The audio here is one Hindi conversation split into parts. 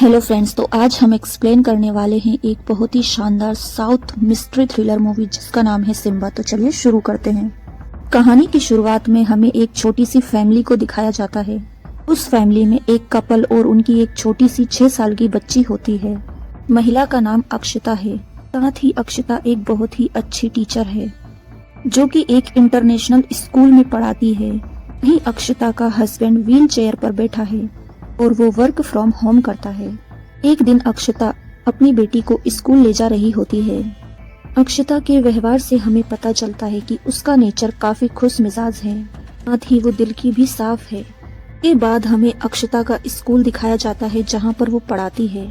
हेलो फ्रेंड्स, तो आज हम एक्सप्लेन करने वाले हैं एक बहुत ही शानदार साउथ मिस्ट्री थ्रिलर मूवी जिसका नाम है सिम्बा। तो चलिए शुरू करते हैं। कहानी की शुरुआत में हमें एक छोटी सी फैमिली को दिखाया जाता है। उस फैमिली में एक कपल और उनकी एक छोटी सी 6 साल की बच्ची होती है। महिला का नाम अक्षता है। साथ ही अक्षता एक बहुत ही अच्छी टीचर है जो कि एक इंटरनेशनल स्कूल में पढ़ाती है। वहीं अक्षता का हस्बैंड व्हील चेयर पर बैठा है और वो वर्क फ्रॉम होम करता है। एक दिन अक्षता अपनी बेटी को स्कूल ले जा रही होती है। अक्षता के व्यवहार से हमें पता चलता है कि उसका नेचर काफी खुश मिजाज है, साथ ही वो दिल की भी साफ है। के बाद हमें अक्षता का स्कूल दिखाया जाता है जहाँ पर वो पढ़ाती है।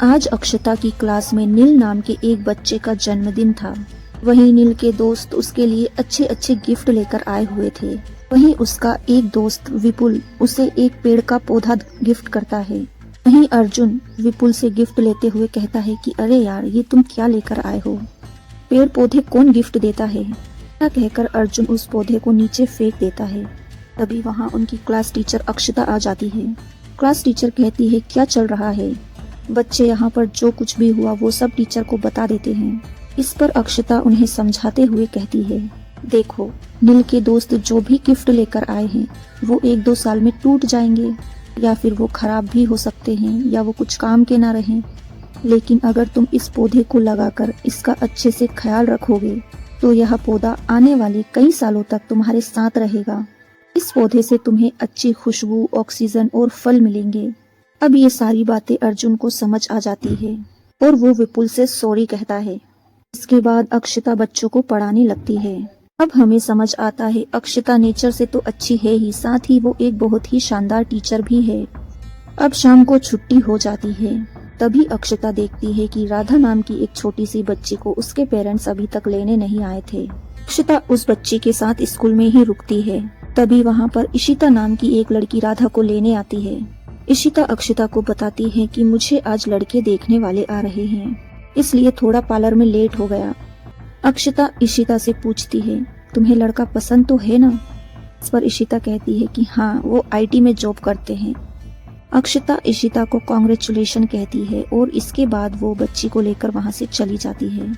आज अक्षता की क्लास में नील नाम के एक बच्चे का जन्मदिन था। वहीं नील के दोस्त उसके लिए अच्छे अच्छे गिफ्ट लेकर आए हुए थे। वहीं उसका एक दोस्त विपुल उसे एक पेड़ का पौधा गिफ्ट करता है। वहीं अर्जुन विपुल से गिफ्ट लेते हुए कहता है कि अरे यार, ये तुम क्या लेकर आए हो, पेड़ पौधे कौन गिफ्ट देता है। ऐसा कहकर अर्जुन उस पौधे को नीचे फेंक देता है। तभी वहाँ उनकी क्लास टीचर अक्षता आ जाती है। क्लास टीचर कहती है क्या चल रहा है। बच्चे यहाँ पर जो कुछ भी हुआ वो सब टीचर को बता देते हैं। इस पर अक्षता उन्हें समझाते हुए कहती है, देखो नील के दोस्त जो भी गिफ्ट लेकर आए हैं वो 1-2 साल में टूट जाएंगे, या फिर वो खराब भी हो सकते हैं, या वो कुछ काम के ना रहें। लेकिन अगर तुम इस पौधे को लगाकर इसका अच्छे से ख्याल रखोगे तो यह पौधा आने वाले कई सालों तक तुम्हारे साथ रहेगा। इस पौधे से तुम्हें अच्छी खुशबू, ऑक्सीजन और फल मिलेंगे। अब ये सारी बातें अर्जुन को समझ आ जाती है और वो विपुल से सॉरी कहता है। इसके बाद अक्षता बच्चों को पढ़ाने लगती है। अब हमें समझ आता है अक्षता नेचर से तो अच्छी है ही, साथ ही वो एक बहुत ही शानदार टीचर भी है। अब शाम को छुट्टी हो जाती है। तभी अक्षता देखती है कि राधा नाम की एक छोटी सी बच्ची को उसके पेरेंट्स अभी तक लेने नहीं आए थे। अक्षता उस बच्ची के साथ स्कूल में ही रुकती है। तभी वहाँ पर इशिता नाम की एक लड़की राधा को लेने आती है। इशिता अक्षता को बताती है कि मुझे आज लड़के देखने वाले आ रहे हैं, इसलिए थोड़ा पार्लर में लेट हो गया। अक्षता इशिता से पूछती है, तुम्हें लड़का पसंद तो है ना। इस पर इशिता कहती है कि हाँ, वो आईटी में जॉब करते हैं। अक्षता इशिता को कांग्रेचुलेशन कहती है और इसके बाद वो बच्ची को लेकर वहाँ से चली जाती है।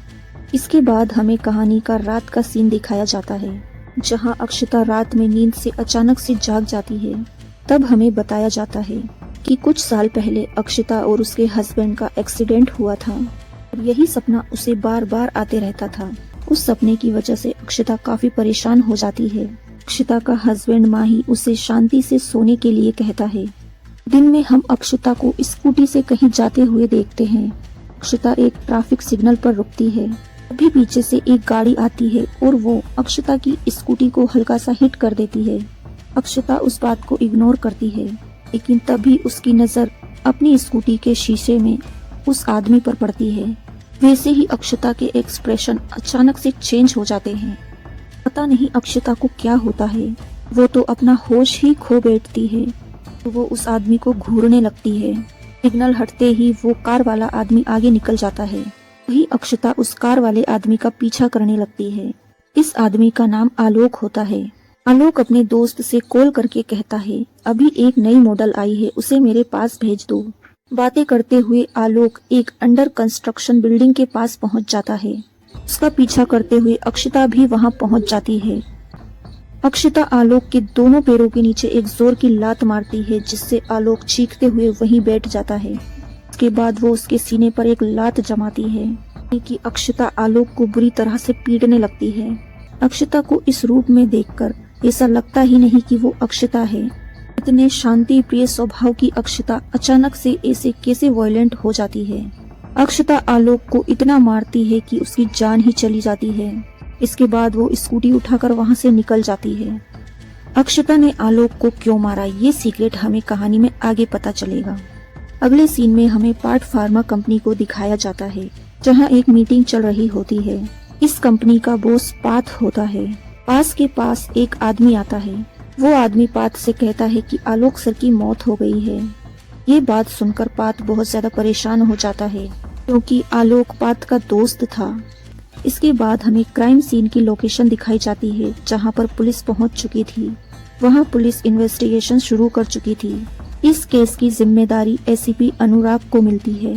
इसके बाद हमें कहानी का रात का सीन दिखाया जाता है जहाँ अक्षता रात में नींद से अचानक से जाग जाती है। तब हमें बताया जाता है कि कुछ साल पहले अक्षता और उसके हस्बैंड का एक्सीडेंट हुआ था। यही सपना उसे बार बार आते रहता था। उस सपने की वजह से अक्षता काफी परेशान हो जाती है। अक्षता का हस्बैंड माही उसे शांति से सोने के लिए कहता है। दिन में हम अक्षता को स्कूटी से कहीं जाते हुए देखते हैं। अक्षता एक ट्रैफिक सिग्नल पर रुकती है। अभी पीछे से एक गाड़ी आती है और वो अक्षता की स्कूटी को हल्का सा हिट कर देती है। अक्षता उस बात को इग्नोर करती है, लेकिन तभी उसकी नजर अपनी स्कूटी के शीशे में उस आदमी पर पड़ती है। वैसे ही अक्षता के एक्सप्रेशन अचानक से चेंज हो जाते हैं। पता नहीं अक्षता को क्या होता है, वो तो अपना होश ही खो बैठती है। तो वो उस आदमी को घूरने लगती है। सिग्नल हटते ही वो कार वाला आदमी आगे निकल जाता है। वही अक्षता उस कार वाले आदमी का पीछा करने लगती है। इस आदमी का नाम आलोक होता है। आलोक अपने दोस्त से कॉल करके कहता है, अभी एक नई मॉडल आई है, उसे मेरे पास भेज दो। बातें करते हुए आलोक एक अंडर कंस्ट्रक्शन बिल्डिंग के पास पहुंच जाता है। उसका पीछा करते हुए अक्षता भी वहां पहुंच जाती है। अक्षता आलोक के दोनों पैरों के नीचे एक जोर की लात मारती है, जिससे आलोक चीखते हुए वहीं बैठ जाता है। उसके बाद वो उसके सीने पर एक लात जमाती है कि अक्षता आलोक को बुरी तरह से पीटने लगती है। अक्षता को इस रूप में देखकर ऐसा लगता ही नहीं कि वो अक्षता है। इतने शांति प्रिय स्वभाव की अक्षता अचानक से ऐसे कैसे वायलेंट हो जाती है। अक्षता आलोक को इतना मारती है कि उसकी जान ही चली जाती है। इसके बाद वो स्कूटी उठाकर वहां से निकल जाती है। अक्षता ने आलोक को क्यों मारा, ये सीक्रेट हमें कहानी में आगे पता चलेगा। अगले सीन में हमें पार्ट फार्मा कंपनी को दिखाया जाता है जहाँ एक मीटिंग चल रही होती है। इस कंपनी का बॉस पाथ होता है। पास के पास एक आदमी आता है। वो आदमी पाथ से कहता है कि आलोक सर की मौत हो गई है। ये बात सुनकर पाथ बहुत ज्यादा परेशान हो जाता है क्योंकि आलोक पाथ का दोस्त था। इसके बाद हमें क्राइम सीन की लोकेशन दिखाई जाती है जहाँ पर पुलिस पहुँच चुकी थी। वहाँ पुलिस इन्वेस्टिगेशन शुरू कर चुकी थी इस केस की जिम्मेदारी एसीपी अनुराग को मिलती है।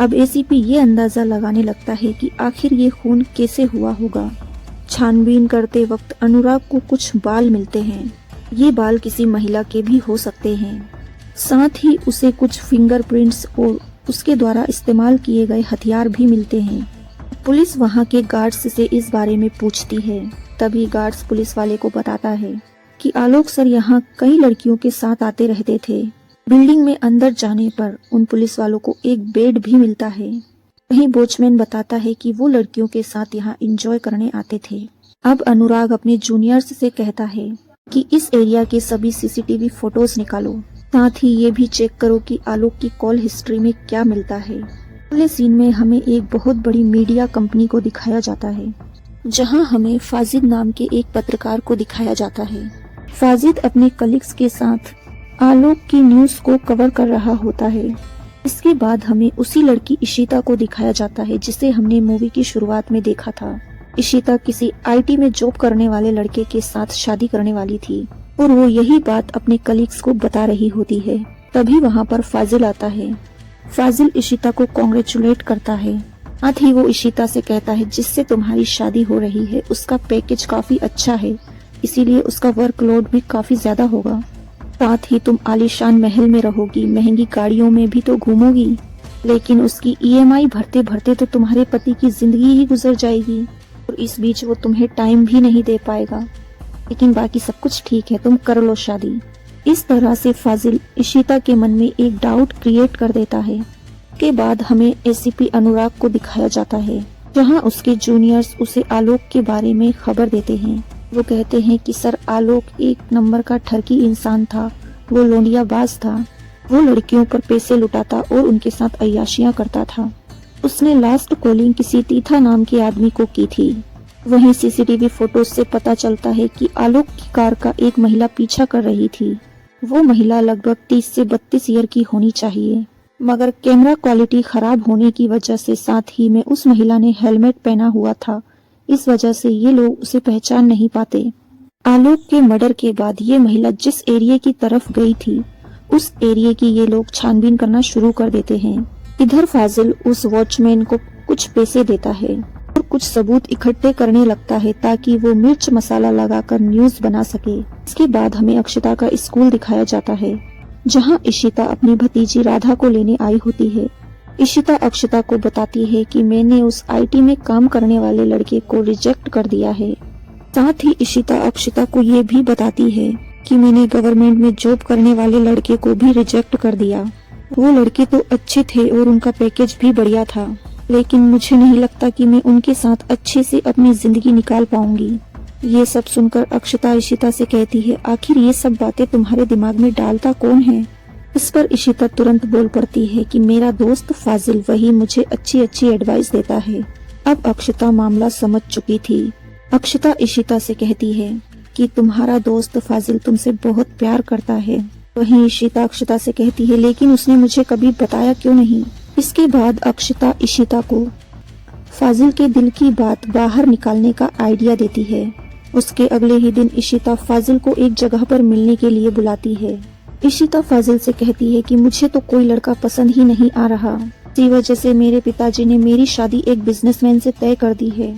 अब एसीपी ये अंदाजा लगाने लगता है कि आखिर ये खून कैसे हुआ होगा। छानबीन करते वक्त अनुराग को कुछ बाल मिलते हैं। ये बाल किसी महिला के भी हो सकते हैं। साथ ही उसे कुछ फिंगरप्रिंट्स और उसके द्वारा इस्तेमाल किए गए हथियार भी मिलते हैं। पुलिस वहां के गार्ड्स से इस बारे में पूछती है। तभी गार्ड्स पुलिस वाले को बताता है कि आलोक सर यहाँ कई लड़कियों के साथ आते रहते थे। बिल्डिंग में अंदर जाने पर उन पुलिस वालों को एक बेड भी मिलता है। वहीं वॉचमैन बताता है कि वो लड़कियों के साथ यहाँ एंजॉय करने आते थे। अब अनुराग अपने जूनियर्स से कहता है कि इस एरिया के सभी सीसीटीवी फोटोज निकालो, साथ ही ये भी चेक करो कि आलोक की कॉल हिस्ट्री में क्या मिलता है। अगले सीन में हमें एक बहुत बड़ी मीडिया कंपनी को दिखाया जाता है, जहां हमें फाजिद नाम के एक पत्रकार को दिखाया जाता है। फाजिद अपने कलीग्स के साथ आलोक की न्यूज को कवर कर रहा होता है। इसके बाद हमें उसी लड़की इशिता को दिखाया जाता है जिसे हमने मूवी की शुरुआत में देखा था। इशिता किसी आईटी में जॉब करने वाले लड़के के साथ शादी करने वाली थी और वो यही बात अपने कलीग्स को बता रही होती है। तभी वहाँ पर फाजिल आता है। फाजिल इशिता को कॉन्ग्रेचुलेट करता है। साथ ही वो इशिता से कहता है जिससे तुम्हारी शादी हो रही है उसका पैकेज काफी अच्छा है, इसीलिए उसका वर्कलोड भी काफी ज्यादा होगा। साथ ही तुम आलीशान महल में रहोगी, महंगी गाड़ियों में भी तो घूमोगी, लेकिन उसकी ईएमआई भरते भरते तो तुम्हारे पति की जिंदगी ही गुजर जाएगी और इस बीच वो तुम्हें टाइम भी नहीं दे पाएगा। लेकिन बाकी सब कुछ ठीक है, तुम कर लो शादी। इस तरह से फाजिल इशिता के मन में एक डाउट क्रिएट कर देता है। के बाद हमें एसीपी अनुराग को दिखाया जाता है, जहां उसके जूनियर्स उसे आलोक के बारे में खबर देते हैं। वो कहते हैं कि सर आलोक एक नंबर का ठरकी इंसान था, वो लोंडियाबाज था, वो लड़कियों पर पैसे लुटाता और उनके साथ अय्याशियां करता था। उसने लास्ट कॉलिंग किसी तीथा नाम के आदमी को की थी। वहीं सीसीटीवी फोटोज से पता चलता है कि आलोक की कार का एक महिला पीछा कर रही थी। वो महिला लगभग 30 से 32 ईयर की होनी चाहिए, मगर कैमरा क्वालिटी खराब होने की वजह से, साथ ही में उस महिला ने हेलमेट पहना हुआ था, इस वजह से ये लोग उसे पहचान नहीं पाते। आलोक के मर्डर के बाद ये महिला जिस एरिया की तरफ गई थी उस एरिया की ये लोग छानबीन करना शुरू कर देते हैं। इधर फाजिल उस वॉचमैन को कुछ पैसे देता है और कुछ सबूत इकट्ठे करने लगता है ताकि वो मिर्च मसाला लगाकर न्यूज बना सके। इसके बाद हमें अक्षता का स्कूल दिखाया जाता है, जहां इशिता अपनी भतीजी राधा को लेने आई होती है। इशिता अक्षता को बताती है कि मैंने उस आईटी में काम करने वाले लड़के को रिजेक्ट कर दिया है। साथ ही इशिता अक्षता को ये भी बताती है कि मैंने गवर्नमेंट में जॉब करने वाले लड़के को भी रिजेक्ट कर दिया। वो लड़के तो अच्छे थे और उनका पैकेज भी बढ़िया था, लेकिन मुझे नहीं लगता कि मैं उनके साथ अच्छे से अपनी जिंदगी निकाल पाऊंगी। ये सब सुनकर अक्षता इशिता से कहती है, आखिर ये सब बातें तुम्हारे दिमाग में डालता कौन है? इस पर इशिता तुरंत बोल पड़ती है कि मेरा दोस्त फाजिल, वही मुझे अच्छी अच्छी एडवाइस देता है। अब अक्षता मामला समझ चुकी थी। अक्षता इशिता से कहती है कि तुम्हारा दोस्त फाजिल तुमसे बहुत प्यार करता है। वहीं इशिता अक्षता से कहती है, लेकिन उसने मुझे कभी बताया क्यों नहीं? इसके बाद अक्षता इशिता को फाजिल के दिल की बात बाहर निकालने का आइडिया देती है। उसके अगले ही दिन इशिता फाजिल को एक जगह पर मिलने के लिए बुलाती है। इशिता फाजिल से कहती है कि मुझे तो कोई लड़का पसंद ही नहीं आ रहा, इसी वजह से मेरे पिताजी ने मेरी शादी एक बिजनेसमैन से तय कर दी है।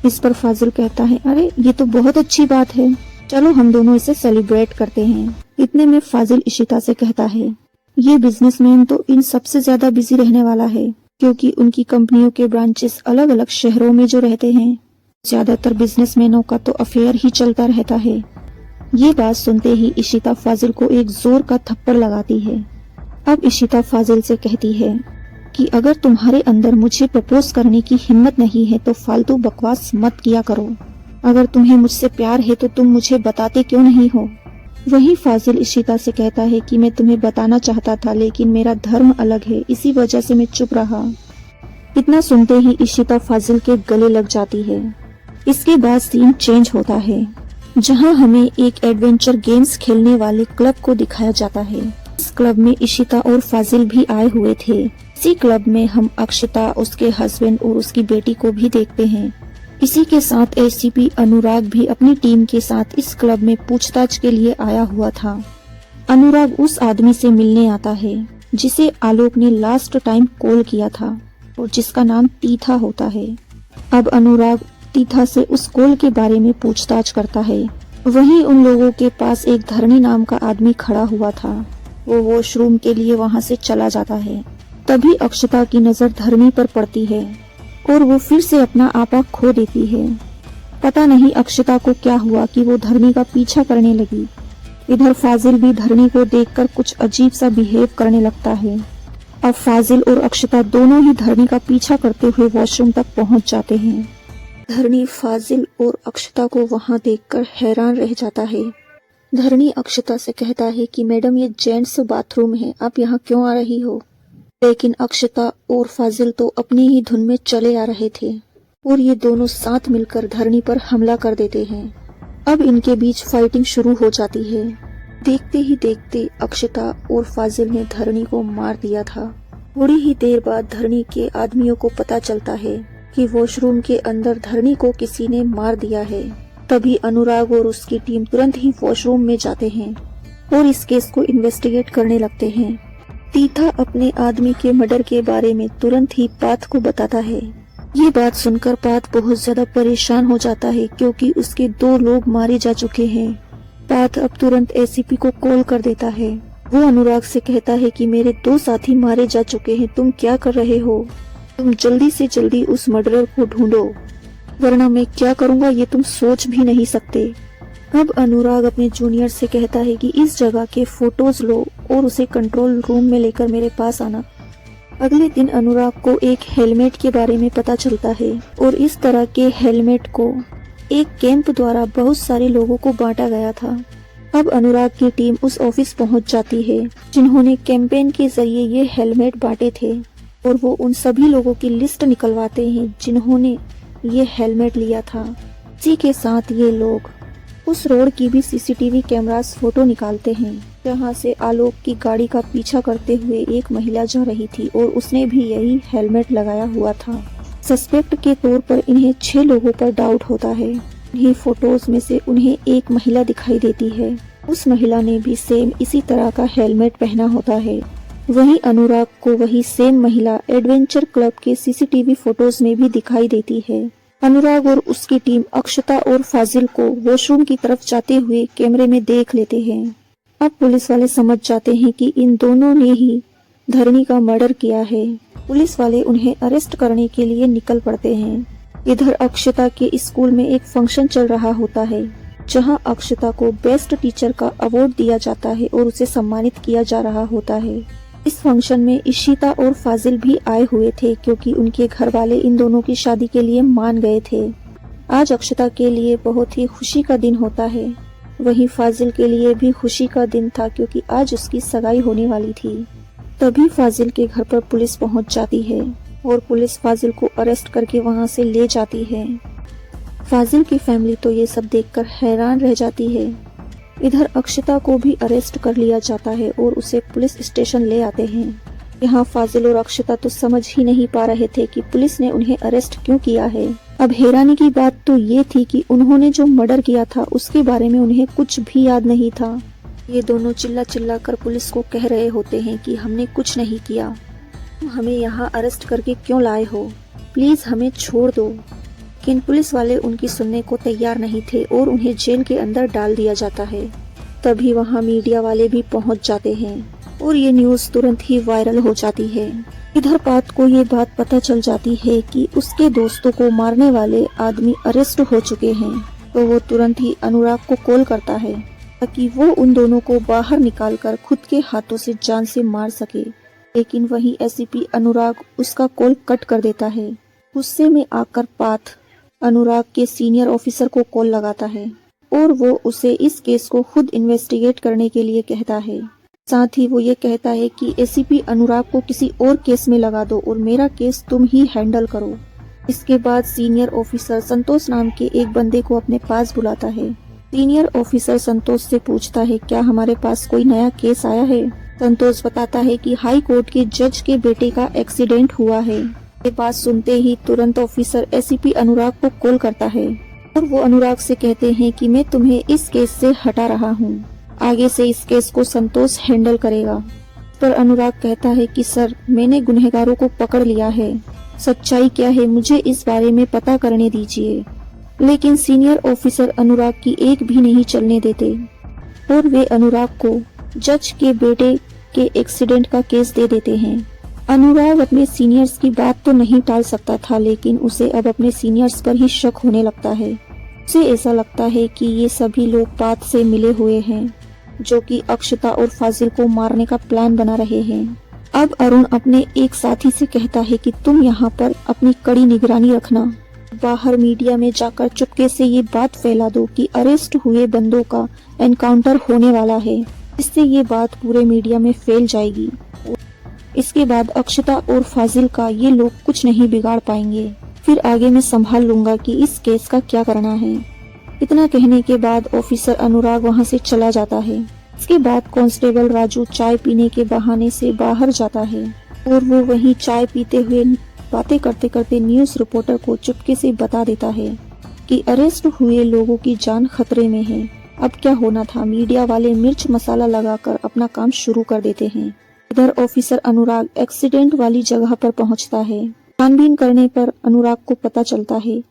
इस पर फाजिल कहता है, अरे ये तो बहुत अच्छी बात है, चलो हम दोनों इसे सेलिब्रेट करते हैं। इतने में फाजिल इशिता से कहता है, ये बिजनेसमैन तो इन सबसे ज्यादा बिजी रहने वाला है, क्योंकि उनकी कंपनियों के ब्रांचेस अलग अलग शहरों में जो रहते हैं, ज्यादातर बिजनेसमैनों का तो अफेयर ही चलता रहता है। ये बात सुनते ही इशिता फाजिल को एक जोर का थप्पड़ लगाती है। अब इशिता फाजिल से कहती है कि अगर तुम्हारे अंदर मुझे प्रपोज करने की हिम्मत नहीं है तो फालतू बकवास मत किया करो। अगर तुम्हें मुझसे प्यार है तो तुम मुझे बताते क्यों नहीं हो? वही फाजिल इशिता से कहता है कि मैं तुम्हें बताना चाहता था, लेकिन मेरा धर्म अलग है, इसी वजह से मैं चुप रहा। इतना सुनते ही इशिता फाजिल के गले लग जाती है। इसके बाद सीन चेंज होता है, जहां हमें एक एडवेंचर गेम्स खेलने वाले क्लब को दिखाया जाता है। इस क्लब में इशिता और फाजिल भी आए हुए थे। इसी क्लब में हम अक्षता, उसके हस्बैंड और उसकी बेटी को भी देखते हैं। इसी के साथ एसीपी अनुराग भी अपनी टीम के साथ इस क्लब में पूछताछ के लिए आया हुआ था। अनुराग उस आदमी से मिलने आता है जिसे आलोक ने लास्ट टाइम कॉल किया था और जिसका नाम तीथा होता है। अब अनुराग तीथा से उस कॉल के बारे में पूछताछ करता है। वहीं उन लोगों के पास एक धरणी नाम का आदमी खड़ा हुआ था। वो वॉशरूम के लिए वहां से चला जाता है। तभी अक्षता की नजर धरणी पर पड़ती है और वो फिर से अपना आपा खो देती है। पता नहीं अक्षता को क्या हुआ कि वो धरणी का पीछा करने लगी। इधर फाजिल भी धरणी को देखकर कुछ अजीब सा बिहेव करने लगता है। अब फाजिल और अक्षता दोनों ही धरणी का पीछा करते हुए वॉशरूम तक पहुंच जाते हैं। धरणी फाजिल और अक्षता को वहां देखकर हैरान रह जाता है। धरणी अक्षता से कहता है कि मैडम ये जेंट्स बाथरूम है, आप यहाँ क्यों आ रही हो? लेकिन अक्षता और फाजिल तो अपनी ही धुन में चले आ रहे थे और ये दोनों साथ मिलकर धरणी पर हमला कर देते हैं। अब इनके बीच फाइटिंग शुरू हो जाती है। देखते ही देखते अक्षता और फाजिल ने धरणी को मार दिया था। थोड़ी ही देर बाद धरणी के आदमियों को पता चलता है कि वॉशरूम के अंदर धरणी को किसी ने मार दिया है। तभी अनुराग और उसकी टीम तुरंत ही वॉशरूम में जाते हैं और इस केस को इन्वेस्टिगेट करने लगते हैं। तीथा अपने आदमी के मर्डर के बारे में तुरंत ही पाथ को बताता है। ये बात सुनकर पाथ बहुत ज्यादा परेशान हो जाता है क्योंकि उसके 2 लोग मारे जा चुके हैं। पाथ अब तुरंत एसीपी को कॉल कर देता है। वो अनुराग से कहता है कि मेरे 2 साथी मारे जा चुके हैं, तुम क्या कर रहे हो? तुम जल्दी से जल्दी उस मर्डरर को ढूंढो, वरना मैं क्या करूँगा ये तुम सोच भी नहीं सकते। अब अनुराग अपने जूनियर से कहता है कि इस जगह के फोटोज लो और उसे कंट्रोल रूम में लेकर मेरे पास आना। अगले दिन अनुराग को एक हेलमेट के बारे में पता चलता है और इस तरह के हेलमेट को एक कैंप द्वारा बहुत सारे लोगों को बांटा गया था। अब अनुराग की टीम उस ऑफिस पहुंच जाती है जिन्होंने कैंपेन के जरिए ये हेलमेट बांटे थे और वो उन सभी लोगों की लिस्ट निकलवाते हैं जिन्होंने ये हेलमेट लिया था। इसी के साथ ये लोग उस रोड की भी सीसीटीवी कैमरास फोटो निकालते हैं जहां से आलोक की गाड़ी का पीछा करते हुए एक महिला जा रही थी और उसने भी यही हेलमेट लगाया हुआ था। सस्पेक्ट के तौर पर इन्हें 6 लोगों पर डाउट होता है। इन्हीं फोटोज में से उन्हें एक महिला दिखाई देती है। उस महिला ने भी सेम इसी तरह का हेलमेट पहना होता है। वहीं अनुराग को वही सेम महिला एडवेंचर क्लब के सीसीटीवी फोटोज में भी दिखाई देती है। अनुराग और उसकी टीम अक्षता और फाजिल को वॉशरूम की तरफ जाते हुए कैमरे में देख लेते हैं। अब पुलिस वाले समझ जाते हैं कि इन दोनों ने ही धरणी का मर्डर किया है। पुलिस वाले उन्हें अरेस्ट करने के लिए निकल पड़ते हैं। इधर अक्षता के स्कूल में एक फंक्शन चल रहा होता है जहां अक्षता को बेस्ट टीचर का अवार्ड दिया जाता है और उसे सम्मानित किया जा रहा होता है। इस फंक्शन में इशिता और फाजिल भी आए हुए थे क्योंकि उनके घर वाले इन दोनों की शादी के लिए मान गए थे। आज अक्षता के लिए बहुत ही खुशी का दिन होता है। वहीं फाजिल के लिए भी खुशी का दिन था क्योंकि आज उसकी सगाई होने वाली थी। तभी फाजिल के घर पर पुलिस पहुंच जाती है और पुलिस फाजिल को अरेस्ट करके वहां से ले जाती है। फाजिल की फैमिली तो ये सब देखकर हैरान रह जाती है। इधर अक्षता को भी अरेस्ट कर लिया जाता है और उसे पुलिस स्टेशन ले आते हैं। यहाँ फाजिल और अक्षता तो समझ ही नहीं पा रहे थे कि पुलिस ने उन्हें अरेस्ट क्यों किया है। अब हैरानी की बात तो ये थी कि उन्होंने जो मर्डर किया था उसके बारे में उन्हें कुछ भी याद नहीं था। ये दोनों चिल्ला चिल्ला कर पुलिस को कह रहे होते हैं कि हमने कुछ नहीं किया, तुम हमें यहाँ अरेस्ट करके क्यों लाए हो, प्लीज हमें छोड़ दो। लेकिन पुलिस वाले उनकी सुनने को तैयार नहीं थे और उन्हें जेल के अंदर डाल दिया जाता है। तभी वहाँ मीडिया वाले भी पहुँच जाते हैं और ये न्यूज़ तुरंत ही वायरल हो जाती है। इधर पाथ को ये बात पता चल जाती है कि उसके दोस्तों को मारने वाले आदमी अरेस्ट हो चुके हैं, तो वो तुरंत ही अनुराग को कॉल करता है ताकि वो उन दोनों को बाहर निकालकर खुद के हाथों से जान से मार सके। लेकिन वही एसीपी अनुराग उसका कॉल कट कर देता है। गुस्से में आकर पाथ अनुराग के सीनियर ऑफिसर को कॉल लगाता है और वो उसे इस केस को खुद इन्वेस्टिगेट करने के लिए कहता है। साथ ही वो ये कहता है कि एसीपी अनुराग को किसी और केस में लगा दो और मेरा केस तुम ही हैंडल करो। इसके बाद सीनियर ऑफिसर संतोष नाम के एक बंदे को अपने पास बुलाता है। सीनियर ऑफिसर संतोष से पूछता है क्या हमारे पास कोई नया केस आया है। संतोष बताता है कि हाई कोर्ट के जज के बेटे का एक्सीडेंट हुआ है। ये बात सुनते ही तुरंत ऑफिसर एसीपी अनुराग को कॉल करता है और वो अनुराग से कहते हैं कि मैं तुम्हें इस केस से हटा रहा हूँ। आगे से इस केस को संतोष हैंडल करेगा। पर अनुराग कहता है कि सर, मैंने गुनहगारों को पकड़ लिया है, सच्चाई क्या है मुझे इस बारे में पता करने दीजिए। लेकिन सीनियर ऑफिसर अनुराग की एक भी नहीं चलने देते और वे अनुराग को जज के बेटे के एक्सीडेंट का केस दे देते हैं। अनुराग अपने सीनियर्स की बात तो नहीं टाल सकता था, लेकिन उसे अब अपने सीनियर्स पर ही शक होने लगता है। उसे ऐसा लगता है कि ये सभी लोग बात से मिले हुए हैं, जो कि अक्षता और फाजिल को मारने का प्लान बना रहे हैं। अब अरुण अपने एक साथी से कहता है कि तुम यहाँ पर अपनी कड़ी निगरानी रखना, बाहर मीडिया में जाकर चुपके से ये बात फैला दो कि अरेस्ट हुए बंदों का एनकाउंटर होने वाला है। इससे ये बात पूरे मीडिया में फैल जाएगी। इसके बाद अक्षता और फाजिल का ये लोग कुछ नहीं बिगाड़ पाएंगे। फिर आगे मैं संभाल लूंगा कि इस केस का क्या करना है। इतना कहने के बाद ऑफिसर अनुराग वहां से चला जाता है। इसके बाद कांस्टेबल राजू चाय पीने के बहाने से बाहर जाता है और वो वहीं चाय पीते हुए बातें करते करते न्यूज रिपोर्टर को चुपके से बता देता है कि अरेस्ट हुए लोगों की जान खतरे में है। अब क्या होना था, मीडिया वाले मिर्च मसाला लगाकर अपना काम शुरू कर देते हैं। इधर ऑफिसर अनुराग एक्सीडेंट वाली जगह पर पहुंचता है। छानबीन करने पर अनुराग को पता चलता है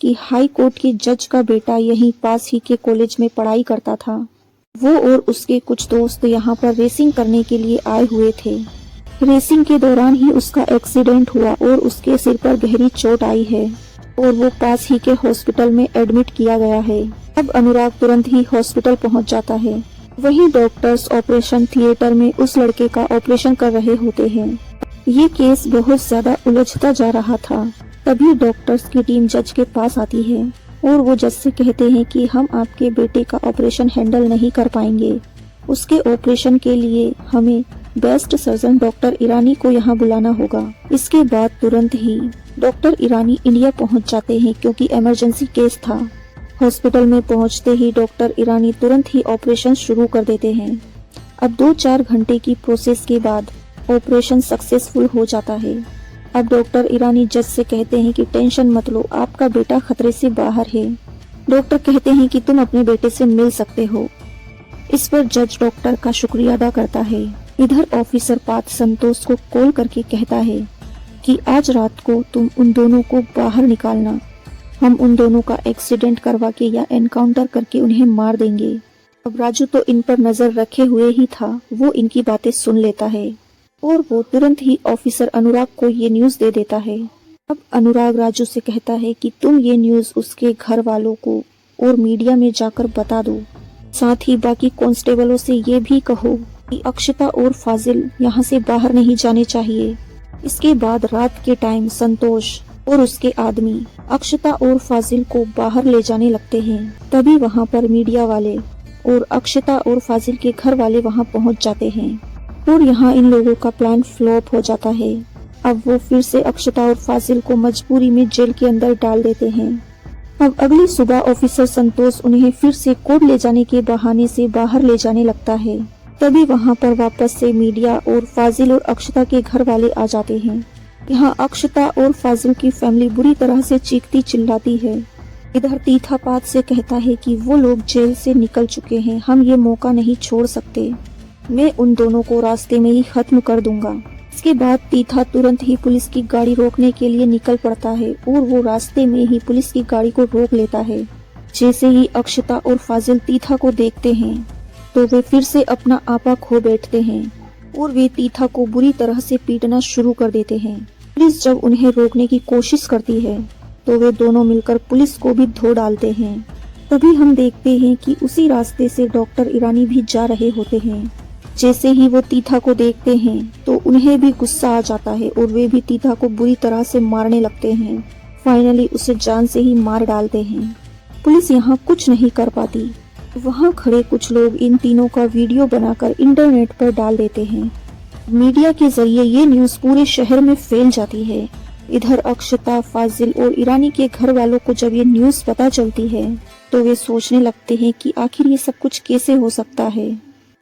कि हाई कोर्ट के जज का बेटा यहीं पास ही के कॉलेज में पढ़ाई करता था। वो और उसके कुछ दोस्त यहाँ पर रेसिंग करने के लिए आए हुए थे। रेसिंग के दौरान ही उसका एक्सीडेंट हुआ और उसके सिर पर गहरी चोट आई है और वो पास ही के हॉस्पिटल में एडमिट किया गया है। अब अनुराग तुरंत ही हॉस्पिटल पहुंच जाता है। वहीं डॉक्टर्स ऑपरेशन थिएटर में उस लड़के का ऑपरेशन कर रहे होते हैं। ये केस बहुत ज्यादा उलझता जा रहा था। तभी डॉक्टर्स की टीम जज के पास आती है और वो जज से कहते हैं कि हम आपके बेटे का ऑपरेशन हैंडल नहीं कर पाएंगे। उसके ऑपरेशन के लिए हमें बेस्ट सर्जन डॉक्टर ईरानी को यहाँ बुलाना होगा। इसके बाद तुरंत ही डॉक्टर ईरानी इंडिया पहुँच जाते हैं क्योंकि इमरजेंसी केस था। हॉस्पिटल में पहुंचते ही डॉक्टर ईरानी तुरंत ही ऑपरेशन शुरू कर देते हैं। अब 2-4 घंटे की प्रोसेस के बाद ऑपरेशन सक्सेसफुल हो जाता है। अब डॉक्टर ईरानी जज से कहते हैं कि टेंशन मत लो, आपका बेटा खतरे से बाहर है। डॉक्टर कहते हैं कि तुम अपने बेटे से मिल सकते हो। इस पर जज डॉक्टर का शुक्रिया अदा करता है। इधर ऑफिसर पाथ संतोष को कॉल करके कहता है कि आज रात को तुम उन दोनों को बाहर निकालना, हम उन दोनों का एक्सीडेंट करवा के या एनकाउंटर करके उन्हें मार देंगे। अब राजू तो इन पर नजर रखे हुए ही था, वो इनकी बातें सुन लेता है और वो तुरंत ही ऑफिसर अनुराग को ये न्यूज दे देता है। अब अनुराग राजू से कहता है कि तुम ये न्यूज उसके घर वालों को और मीडिया में जाकर बता दो। साथ ही बाकी कांस्टेबलों से ये भी कहो कि अक्षता और फाजिल यहाँ से बाहर नहीं जाने चाहिए। इसके बाद रात के टाइम संतोष और उसके आदमी अक्षता और फाजिल को बाहर ले जाने लगते हैं। तभी वहाँ पर मीडिया वाले और अक्षता और फाजिल के घर वाले वहाँ पहुँच जाते हैं और यहाँ इन लोगों का प्लान फ्लॉप हो जाता है। अब वो फिर से अक्षता और फाजिल को मजबूरी में जेल के अंदर डाल देते हैं। अब अगली सुबह ऑफिसर संतोष उन्हें फिर से कोर्ट ले जाने के बहाने से बाहर ले जाने लगता है। तभी वहाँ पर वापस से मीडिया और फाजिल और अक्षता के घर वाले आ जाते हैं। यहाँ अक्षता और फाजिल की फैमिली बुरी तरह से चीखती चिल्लाती है। इधर तीथापात से कहता है कि वो लोग जेल से निकल चुके हैं, हम ये मौका नहीं छोड़ सकते, मैं उन दोनों को रास्ते में ही खत्म कर दूंगा। इसके बाद तीथा तुरंत ही पुलिस की गाड़ी रोकने के लिए निकल पड़ता है और वो रास्ते में ही पुलिस की गाड़ी को रोक लेता है। जैसे ही अक्षता और फाजिल तीथा को देखते हैं तो वे फिर से अपना आपा खो बैठते हैं और वे तीथा को बुरी तरह से पीटना शुरू कर देते हैं। पुलिस जब उन्हें रोकने की कोशिश करती है तो वे दोनों मिलकर पुलिस को भी धो डालते हैं। तभी हम देखते हैं कि उसी रास्ते से डॉक्टर ईरानी भी जा रहे होते हैं। जैसे ही वो तीथा को देखते हैं तो उन्हें भी गुस्सा आ जाता है और वे भी तीथा को बुरी तरह से मारने लगते हैं। फाइनली उसे जान से ही मार डालते हैं। पुलिस यहाँ कुछ नहीं कर पाती। वहाँ खड़े कुछ लोग इन तीनों का वीडियो बनाकर इंटरनेट पर डाल देते हैं। मीडिया के जरिए ये न्यूज़ पूरे शहर में फैल जाती है। इधर अक्षता, फाजिल और ईरानी के घर वालों को जब ये न्यूज़ पता चलती है तो वे सोचने लगते हैं कि आखिर ये सब कुछ कैसे हो सकता है।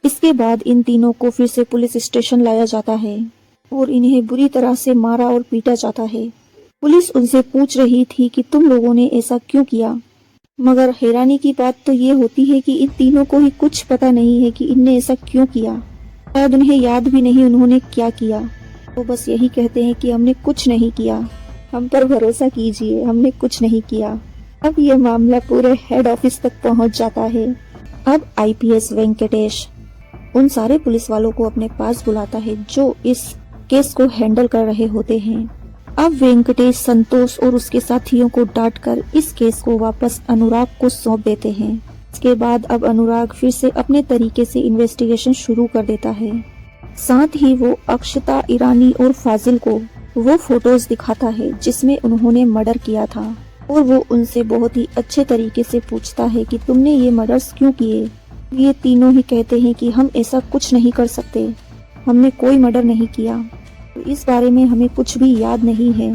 इसके बाद इन तीनों को फिर से पुलिस स्टेशन लाया जाता है और इन्हें बुरी तरह से मारा और पीटा जाता है। पुलिस उनसे पूछ रही थी कि तुम लोगों ने ऐसा क्यों किया। मगर हैरानी की बात तो ये होती है कि इन तीनों को ही कुछ पता नहीं है कि इनने ऐसा क्यों किया। शायद उन्हें याद भी नहीं उन्होंने क्या किया। वो बस यही कहते हैं कि हमने कुछ नहीं किया, हम पर भरोसा कीजिए, हमने कुछ नहीं किया। अब ये मामला पूरे हेड ऑफिस तक पहुंच जाता है। अब आईपीएस वेंकटेश उन सारे पुलिस वालों को अपने पास बुलाता है जो इस केस को हैंडल कर रहे होते हैं। अब वेंकटेश संतोष और उसके साथियों को डांटकर इस केस को वापस अनुराग को सौंप देते हैं। इसके बाद अब अनुराग फिर से अपने तरीके से इन्वेस्टिगेशन शुरू कर देता है। साथ ही वो अक्षता ईरानी और फाजिल को वो फोटोज दिखाता है जिसमें उन्होंने मर्डर किया था और वो उनसे बहुत ही अच्छे तरीके से पूछता है कि तुमने ये मर्डर्स क्यों किए। ये तीनों ही कहते हैं कि हम ऐसा कुछ नहीं कर सकते, हमने कोई मर्डर नहीं किया, तो इस बारे में हमें कुछ भी याद नहीं है।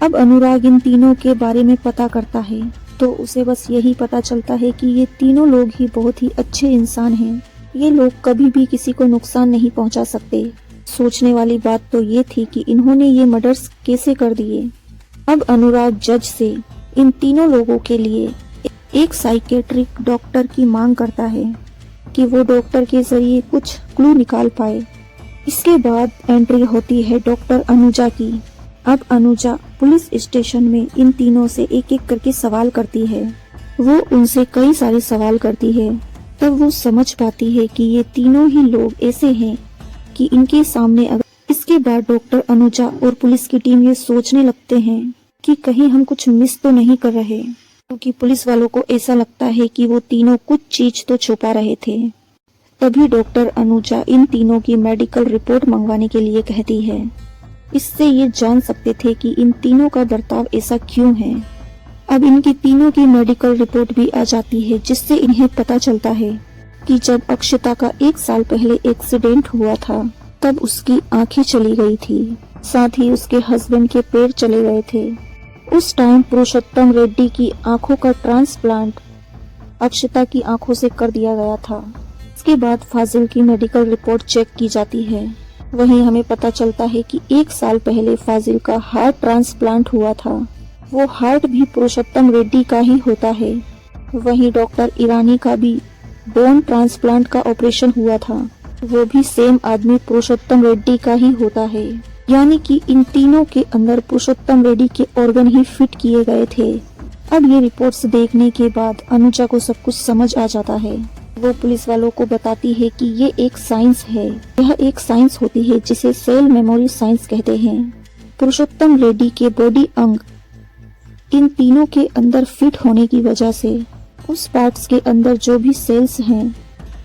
अब अनुराग इन तीनों के बारे में पता करता है तो उसे बस यही पता चलता है कि ये तीनों लोग ही बहुत ही अच्छे इंसान हैं। ये लोग कभी भी किसी को नुकसान नहीं पहुंचा सकते। सोचने वाली बात तो ये थी कि इन्होंने ये मर्डर्स कैसे कर दिए। अब अनुराग जज से इन तीनों लोगों के लिए एक साइकेट्रिक डॉक्टर की मांग करता है कि वो डॉक्टर के जरिए कुछ क्लू निकाल पाए। इसके बाद एंट्री होती है डॉक्टर अनुजा की। अब अनुजा पुलिस स्टेशन में इन तीनों से एक एक करके सवाल करती है। वो उनसे कई सारे सवाल करती है, तब वो समझ पाती है कि ये तीनों ही लोग ऐसे हैं कि इनके सामने अगर। इसके बाद डॉक्टर अनुजा और पुलिस की टीम ये सोचने लगते हैं कि कहीं हम कुछ मिस तो नहीं कर रहे, क्योंकि पुलिस वालों को ऐसा लगता है कि वो तीनों कुछ चीज तो छुपा रहे थे। तभी डॉक्टर अनुजा इन तीनों की मेडिकल रिपोर्ट मंगवाने के लिए कहती है। इससे ये जान सकते थे कि इन तीनों का बर्ताव ऐसा क्यों है। अब इनकी तीनों की मेडिकल रिपोर्ट भी आ जाती है जिससे इन्हें पता चलता है कि जब अक्षता का 1 साल पहले एक्सीडेंट हुआ था तब उसकी आंखें चली गई थी, साथ ही उसके हस्बैंड के पैर चले गए थे। उस टाइम पुरुषोत्तम रेड्डी की आंखों का ट्रांसप्लांट अक्षता की आंखों से कर दिया गया था। इसके बाद फाजिल की मेडिकल रिपोर्ट चेक की जाती है। वहीं हमें पता चलता है कि 1 साल पहले फाजिल का हार्ट ट्रांसप्लांट हुआ था। वो हार्ट भी पुरुषोत्तम रेड्डी का ही होता है। वहीं डॉक्टर ईरानी का भी बोन ट्रांसप्लांट का ऑपरेशन हुआ था, वो भी सेम आदमी पुरुषोत्तम रेड्डी का ही होता है। यानी कि इन तीनों के अंदर पुरुषोत्तम रेड्डी के ऑर्गन ही फिट किए गए थे। अब ये रिपोर्ट्स देखने के बाद अनुजा को सब कुछ समझ आ जाता है। वो पुलिस वालों को बताती है कि ये एक साइंस है, यह एक साइंस होती है जिसे सेल मेमोरी साइंस कहते हैं। पुरुषोत्तम रेड्डी के बॉडी अंग इन तीनों के अंदर फिट होने की वजह से उस पार्ट्स के अंदर जो भी सेल्स हैं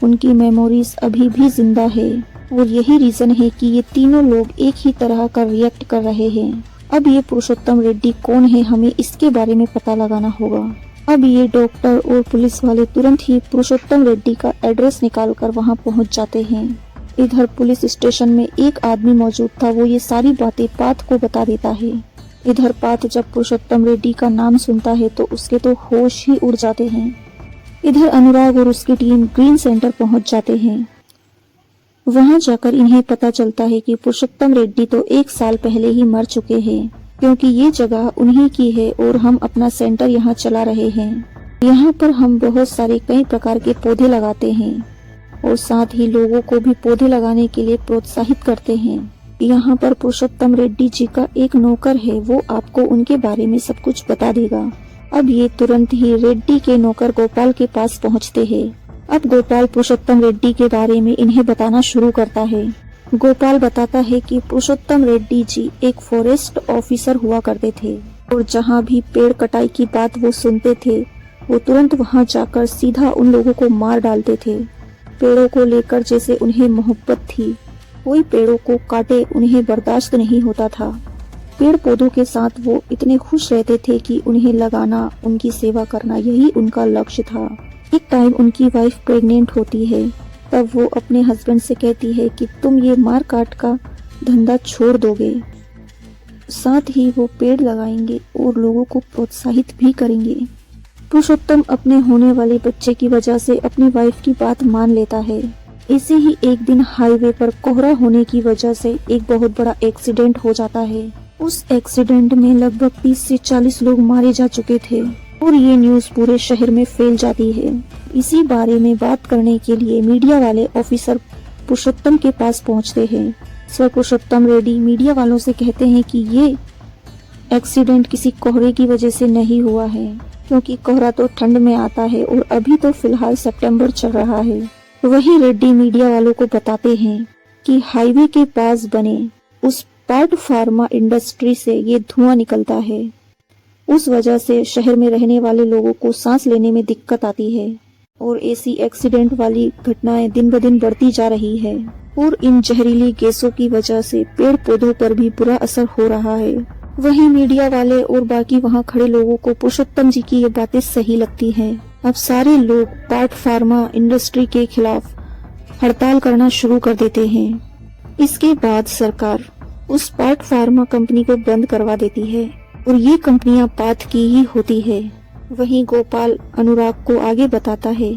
उनकी मेमोरीज अभी भी जिंदा है, और यही रीजन है कि ये तीनों लोग एक ही तरह का रिएक्ट कर रहे हैं। अब ये पुरुषोत्तम रेड्डी कौन है, हमें इसके बारे में पता लगाना होगा। अब ये डॉक्टर और पुलिस वाले तुरंत ही पुरुषोत्तम रेड्डी का एड्रेस निकालकर वहां पहुंच जाते हैं। इधर पुलिस स्टेशन में एक आदमी मौजूद था, वो ये सारी बातें पाथ को बता देता है। इधर पाथ जब पुरुषोत्तम रेड्डी का नाम सुनता है तो उसके तो होश ही उड़ जाते हैं। इधर अनुराग और उसकी टीम ग्रीन सेंटर पहुंच जाते हैं। वहां जाकर इन्हें पता चलता है कि पुरुषोत्तम रेड्डी तो 1 साल पहले ही मर चुके हैं, क्योंकि ये जगह उन्हीं की है और हम अपना सेंटर यहाँ चला रहे हैं। यहाँ पर हम बहुत सारे कई प्रकार के पौधे लगाते हैं और साथ ही लोगों को भी पौधे लगाने के लिए प्रोत्साहित करते हैं। यहाँ पर पुरुषोत्तम रेड्डी जी का एक नौकर है, वो आपको उनके बारे में सब कुछ बता देगा। अब ये तुरंत ही रेड्डी के नौकर गोपाल के पास पहुँचते हैं। अब गोपाल पुरुषोत्तम रेड्डी के बारे में इन्हें बताना शुरू करता है। गोपाल बताता है कि पुरुषोत्तम रेड्डी जी एक फॉरेस्ट ऑफिसर हुआ करते थे और जहाँ भी पेड़ कटाई की बात वो सुनते थे वो तुरंत वहाँ जाकर सीधा उन लोगों को मार डालते थे। पेड़ों को लेकर जैसे उन्हें मोहब्बत थी, कोई पेड़ों को काटे उन्हें बर्दाश्त नहीं होता था। पेड़ पौधों के साथ वो इतने खुश रहते थे कि उन्हें लगाना, उनकी सेवा करना यही उनका लक्ष्य था। एक टाइम उनकी वाइफ प्रेग्नेंट होती है, तब वो अपने हस्बैंड से कहती है कि तुम ये मार काट का धंधा छोड़ दोगे, साथ ही वो पेड़ लगाएंगे और लोगों को प्रोत्साहित भी करेंगे। पुरुषोत्तम अपने होने वाले बच्चे की वजह से अपनी वाइफ की बात मान लेता है। ऐसे ही एक दिन हाईवे पर कोहरा होने की वजह से एक बहुत बड़ा एक्सीडेंट हो जाता है। उस एक्सीडेंट में लगभग 30 से 40 लोग मारे जा चुके थे और ये न्यूज़ पूरे शहर में फैल जाती है। इसी बारे में बात करने के लिए मीडिया वाले ऑफिसर पुरुषोत्तम के पास पहुंचते हैं। सर पुरुषोत्तम रेड्डी मीडिया वालों से कहते हैं कि ये एक्सीडेंट किसी कोहरे की वजह से नहीं हुआ है, क्योंकि कोहरा तो ठंड में आता है और अभी तो फिलहाल सितंबर चल रहा है। वही रेड्डी मीडिया वालों को बताते हैं कि हाईवे के पास बने उस पार्ट फार्मा इंडस्ट्री से ये धुआं निकलता है। उस वजह से शहर में रहने वाले लोगों को सांस लेने में दिक्कत आती है और ऐसी एक्सीडेंट वाली घटनाएं दिन ब दिन बढ़ती जा रही है। और इन जहरीली गैसों की वजह से पेड़ पौधों पर भी बुरा असर हो रहा है। वहीं मीडिया वाले और बाकी वहां खड़े लोगों को पुरुषोत्तम जी की ये बातें सही लगती हैं। अब सारे लोग पार्ट फार्मा इंडस्ट्री के खिलाफ हड़ताल करना शुरू कर देते हैं। इसके बाद सरकार उस पार्ट फार्मा कंपनी को बंद करवा देती है और ये कंपनियां पाथ की ही होती है। वहीं गोपाल अनुराग को आगे बताता है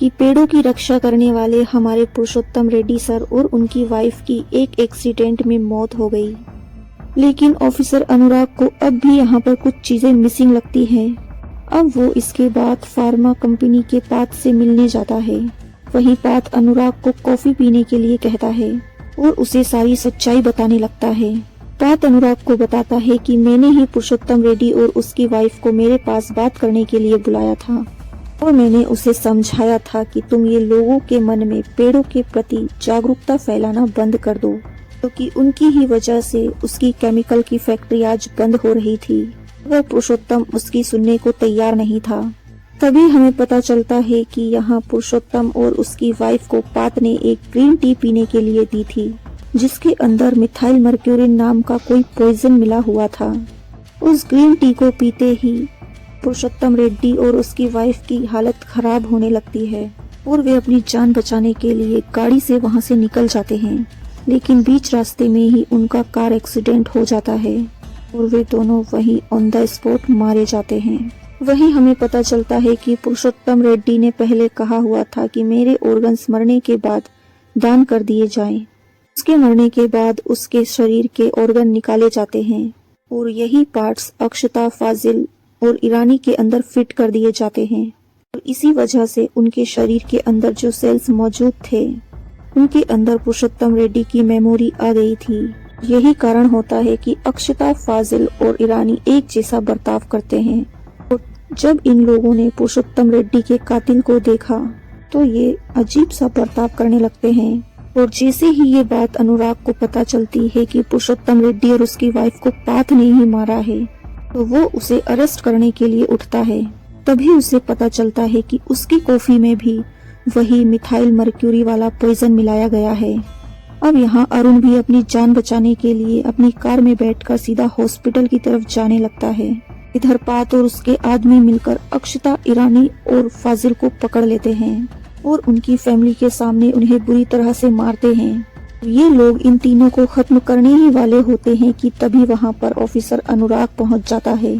कि पेड़ों की रक्षा करने वाले हमारे पुरुषोत्तम रेड्डी सर और उनकी वाइफ की एक एक्सीडेंट में मौत हो गई, लेकिन ऑफिसर अनुराग को अब भी यहाँ पर कुछ चीजें मिसिंग लगती हैं। अब वो इसके बाद फार्मा कंपनी के पाथ से मिलने जाता है। वहीं पाथ अनुराग को कॉफी पीने के लिए कहता है और उसे सारी सच्चाई बताने लगता है। पाथ अनुराग को बताता है कि मैंने ही पुरुषोत्तम रेड्डी और उसकी वाइफ को मेरे पास बात करने के लिए बुलाया था और मैंने उसे समझाया था कि तुम ये लोगों के मन में पेड़ों के प्रति जागरूकता फैलाना बंद कर दो, क्योंकि उनकी ही वजह से उसकी केमिकल की फैक्ट्री आज बंद हो रही थी। वह पुरुषोत्तम उसकी सुनने को तैयार नहीं था। तभी हमें पता चलता है कि यहाँ पुरुषोत्तम और उसकी वाइफ को पाथ ने एक ग्रीन टी पीने के लिए दी थी, जिसके अंदर मिथाइल मर्क्यूरिन नाम का कोई पॉइजन मिला हुआ था। उस ग्रीन टी को पीते ही पुरुषोत्तम रेड्डी और उसकी वाइफ की हालत खराब होने लगती है और वे अपनी जान बचाने के लिए गाड़ी से वहाँ से निकल जाते हैं, लेकिन बीच रास्ते में ही उनका कार एक्सीडेंट हो जाता है और वे दोनों वहीं ऑन द स्पॉट मारे जाते हैं। वहीं हमें पता चलता है कि पुरुषोत्तम रेड्डी ने पहले कहा हुआ था कि मेरे ऑर्गन्स मरने के बाद दान कर दिए जाएं। उसके मरने के बाद उसके शरीर के ऑर्गन निकाले जाते हैं और यही पार्ट्स अक्षता, फाजिल और ईरानी के अंदर फिट कर दिए जाते हैं और इसी वजह से उनके शरीर के अंदर जो सेल्स मौजूद थे उनके अंदर पुरुषोत्तम रेड्डी की मेमोरी आ गई थी। यही कारण होता है कि अक्षता, फाजिल और ईरानी एक जैसा बर्ताव करते हैं। और जब इन लोगों ने पुरुषोत्तम रेड्डी के कातिल को देखा तो ये अजीब सा बर्ताव करने लगते हैं। और जैसे ही ये बात अनुराग को पता चलती है कि पुरुषोत्तम रेड्डी और उसकी वाइफ को पाथ ने ही मारा है, तो वो उसे अरेस्ट करने के लिए उठता है। तभी उसे पता चलता है कि उसकी कॉफी में भी वही मिथाइल मर्क्यूरी वाला पॉइजन मिलाया गया है। अब यहाँ अरुण भी अपनी जान बचाने के लिए अपनी कार में बैठकर सीधा हॉस्पिटल की तरफ जाने लगता है। इधर पाथ और उसके आदमी मिलकर अक्षता, ईरानी और फाजिल को पकड़ लेते हैं और उनकी फैमिली के सामने उन्हें बुरी तरह से मारते हैं। ये लोग इन तीनों को खत्म करने ही वाले होते हैं कि तभी वहाँ पर ऑफिसर अनुराग पहुँच जाता है।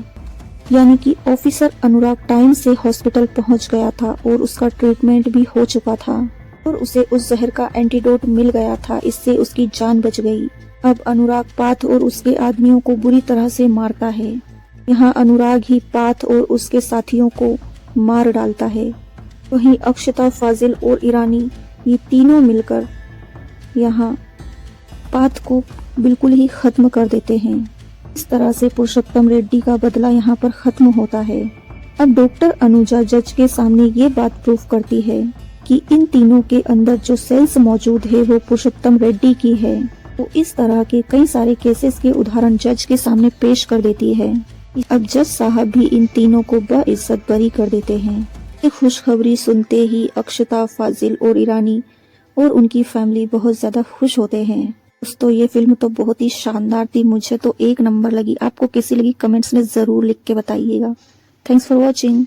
यानी कि ऑफिसर अनुराग टाइम से हॉस्पिटल पहुंच गया था और उसका ट्रीटमेंट भी हो चुका था और उसे उस जहर का एंटीडोट मिल गया था, इससे उसकी जान बच गई। अब अनुराग पाथ और उसके आदमियों को बुरी तरह से मारता है। यहाँ अनुराग ही पाथ और उसके साथियों को मार डालता है। वहीं अक्षता, फाजिल और ईरानी ये तीनों मिलकर यहाँ पाथ को बिल्कुल ही खत्म कर देते हैं। इस तरह से पुरुषोत्तम रेड्डी का बदला यहाँ पर खत्म होता है। अब डॉक्टर अनुजा जज के सामने ये बात प्रूफ करती है कि इन तीनों के अंदर जो सेल्स मौजूद है वो पुरुषोत्तम रेड्डी की है। तो इस तरह के कई सारे केसेस के उदाहरण जज के सामने पेश कर देती है। अब जज साहब भी इन तीनों को बाइज्जत बरी कर देते हैं। ये खुशखबरी सुनते ही अक्षता, फाजिल और ईरानी और उनकी फैमिली बहुत ज्यादा खुश होते हैं। दोस्तों ये फिल्म तो बहुत ही शानदार थी, मुझे तो 1 नंबर लगी। आपको कैसी लगी कमेंट्स में जरूर लिख के बताइएगा। Thanks for watching.